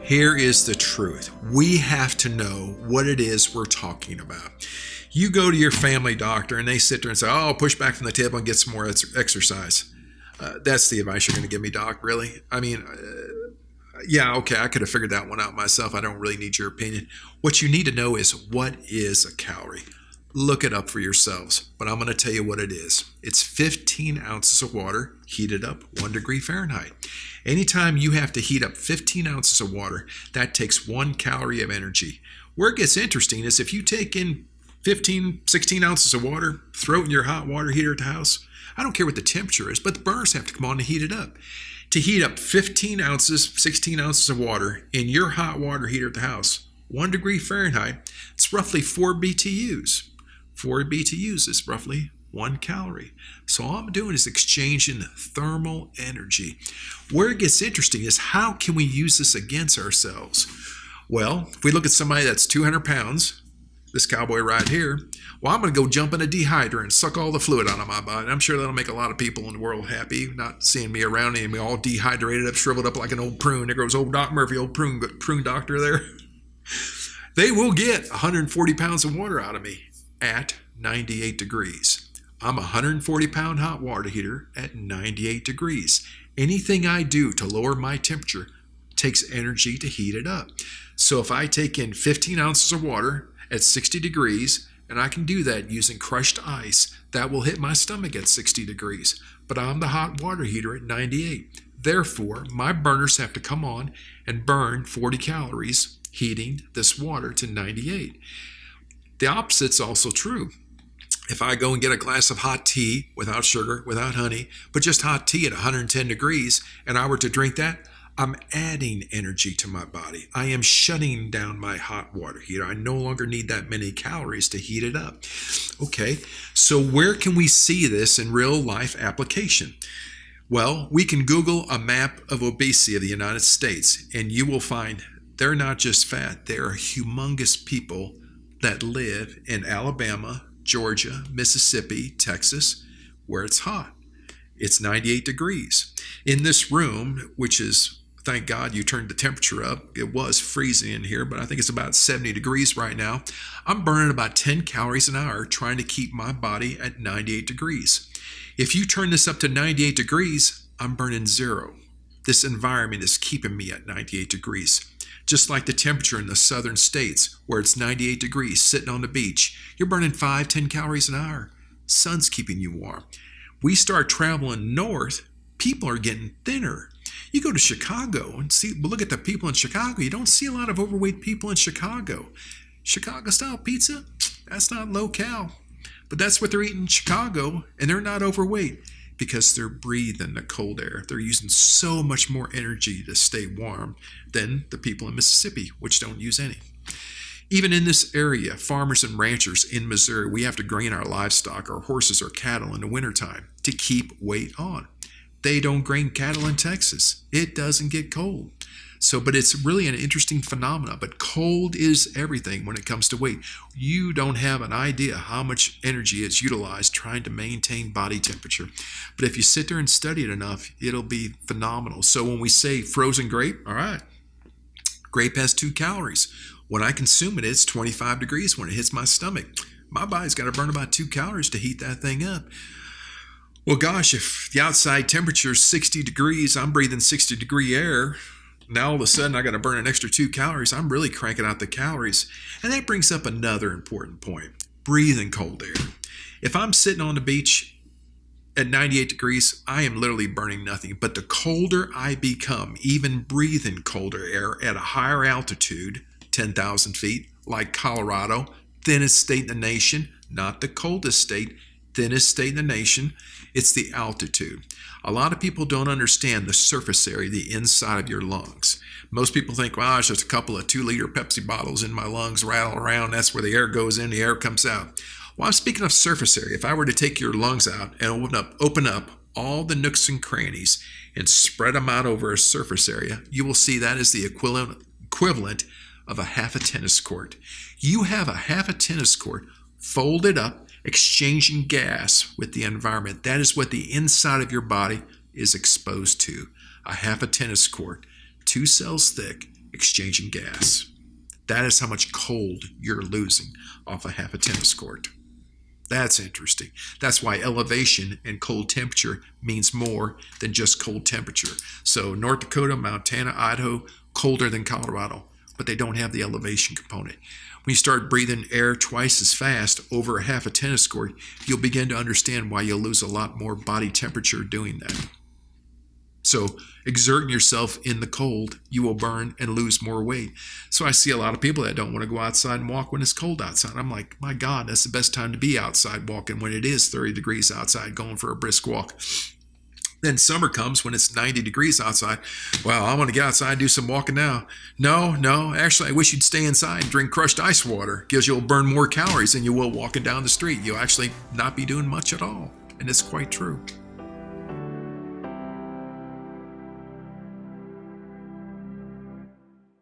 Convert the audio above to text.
Here is the truth. We have to know what it is we're talking about. You go to your family doctor and they sit there and say, oh, push back from the table and get some more exercise. That's the advice you're going to give me, doc, really? I mean, yeah, okay, I could have figured that one out myself. I don't really need your opinion. What you need to know is, what is a calorie? Look it up for yourselves, but I'm going to tell you what it is. It's 15 ounces of water heated up 1 degree Fahrenheit. Anytime you have to heat up 15 ounces of water, that takes 1 calorie of energy. Where it gets interesting is if you take in 15, 16 ounces of water, throw it in your hot water heater at the house. I don't care what the temperature is, but the burners have to come on to heat it up. To heat up 15 ounces, 16 ounces of water in your hot water heater at the house, 1 degree Fahrenheit, it's roughly 4 BTUs. 4 BTUs is roughly 1 calorie. So all I'm doing is exchanging thermal energy. Where it gets interesting is, how can we use this against ourselves? Well, if we look at somebody that's 200 pounds, this cowboy right here, well, I'm going to go jump in a dehydrator and suck all the fluid out of my body. I'm sure that'll make a lot of people in the world happy, not seeing me around and me all dehydrated up, shriveled up like an old prune. There goes old Doc Murphy, old prune doctor there. They will get 140 pounds of water out of me at 98 degrees. I'm a 140-pound hot water heater at 98 degrees. Anything I do to lower my temperature takes energy to heat it up. So if I take in 15 ounces of water at 60 degrees, and I can do that using crushed ice, that will hit my stomach at 60 degrees. But I'm the hot water heater at 98. Therefore, my burners have to come on and burn 40 calories heating this water to 98. The opposite's also true. If I go and get a glass of hot tea without sugar, without honey, but just hot tea at 110 degrees, and I were to drink that, I'm adding energy to my body. I am shutting down my hot water heater. I no longer need that many calories to heat it up. Okay, so where can we see this in real life application? Well, we can Google a map of obesity of the United States, and you will find they're not just fat. They are humongous people that live in Alabama, Georgia, Mississippi, Texas, where it's hot. It's 98 degrees. In this room, which is, thank God you turned the temperature up. It was freezing in here, but I think it's about 70 degrees right now. I'm burning about 10 calories an hour trying to keep my body at 98 degrees. If you turn this up to 98 degrees, I'm burning 0. This environment is keeping me at 98 degrees. Just like the temperature in the southern states, where it's 98 degrees, sitting on the beach, you're burning 5, 10 calories an hour. Sun's keeping you warm. We start traveling north, people are getting thinner. You go to Chicago and look at the people in Chicago. You don't see a lot of overweight people in Chicago. Chicago-style pizza, that's not low-cal. But that's what they're eating in Chicago, and they're not overweight because they're breathing the cold air. They're using so much more energy to stay warm than the people in Mississippi, which don't use any. Even in this area, farmers and ranchers in Missouri, we have to grain our livestock, our horses or cattle in the wintertime to keep weight on. They don't grain cattle in Texas. It doesn't get cold. But it's really an interesting phenomenon. But cold is everything when it comes to weight. You don't have an idea how much energy is utilized trying to maintain body temperature. But if you sit there and study it enough, it'll be phenomenal. So when we say frozen grape, all right, grape has 2 calories. When I consume it, it's 25 degrees when it hits my stomach. My body's got to burn about 2 calories to heat that thing up. Well, gosh, if the outside temperature is 60 degrees, I'm breathing 60 degree air. Now all of a sudden I got to burn an extra 2 calories. I'm really cranking out the calories. And that brings up another important point. Breathing cold air. If I'm sitting on the beach at 98 degrees, I am literally burning nothing. But the colder I become, even breathing colder air at a higher altitude, 10,000 feet, like Colorado, thinnest state in the nation, not the coldest state, thinnest state in the nation, it's the altitude. A lot of people don't understand the surface area, the inside of your lungs. Most people think, well, it's just a couple of 2-liter Pepsi bottles in my lungs, rattle around, that's where the air goes in, the air comes out. Well, I'm speaking of surface area. If I were to take your lungs out and open up all the nooks and crannies and spread them out over a surface area, you will see that is the equivalent of a half a tennis court. You have a half a tennis court folded up, exchanging gas with the environment. That is what the inside of your body is exposed to. A half a tennis court, 2 cells thick, exchanging gas. That is how much cold you're losing off a half a tennis court. That's interesting. That's why elevation and cold temperature means more than just cold temperature. So North Dakota, Montana, Idaho, colder than Colorado, but they don't have the elevation component. When you start breathing air twice as fast over a half a tennis court, you'll begin to understand why you'll lose a lot more body temperature doing that. So exerting yourself in the cold, you will burn and lose more weight. So I see a lot of people that don't want to go outside and walk when it's cold outside. I'm like, my God, that's the best time to be outside walking when it is 30 degrees outside, going for a brisk walk. Then summer comes when it's 90 degrees outside. Well, I want to get outside and do some walking now. No, actually, I wish you'd stay inside and drink crushed ice water because you'll burn more calories than you will walking down the street. You'll actually not be doing much at all. And it's quite true.